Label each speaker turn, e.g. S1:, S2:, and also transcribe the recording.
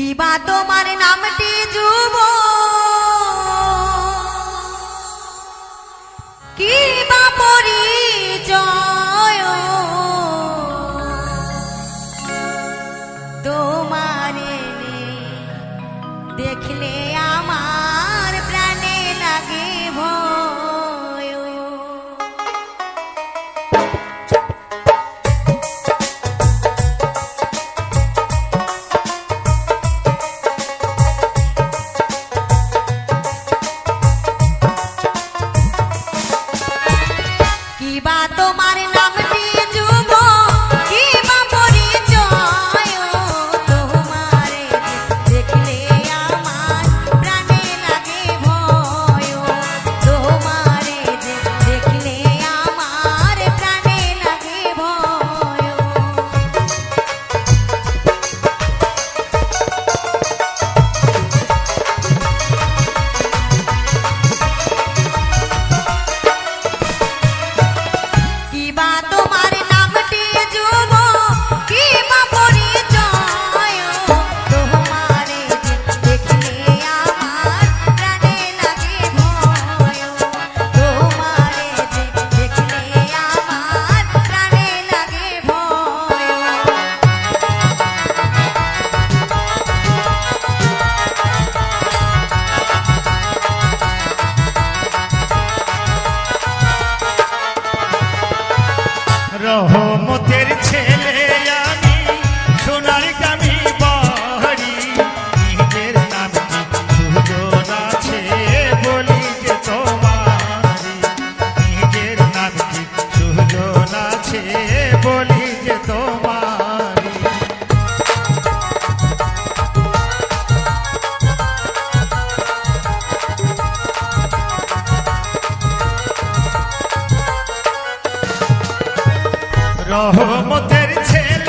S1: কিবা তোমার নামটি যুব কিবা পরিচয় তোমারে দেখলে আমার প্রাণে লাগে ভয়। কিবা তোমার নামটি যুব কিবা পরিচয় তোমারে দেখলে আমার প্রাণে লাগে ভয়। তোমারে দেখলে আমার প্রাণে লাগে ভয়। কিবা তোমার নামটি যুব কিবা পরিচয় তোমারে দেখলে আমার প্রাণে লাগে ভয়। তোমারে দেখলে আমার প্রাণে লাগে ভয়।
S2: রহমতের ছেলে আমি সোনার কামি বাড়ি নিজের নামটি সুজন আছে বলি যে তোমারি নিজের নামটি সুজন আছে বলি যে তোমারি রহমতের ছেলে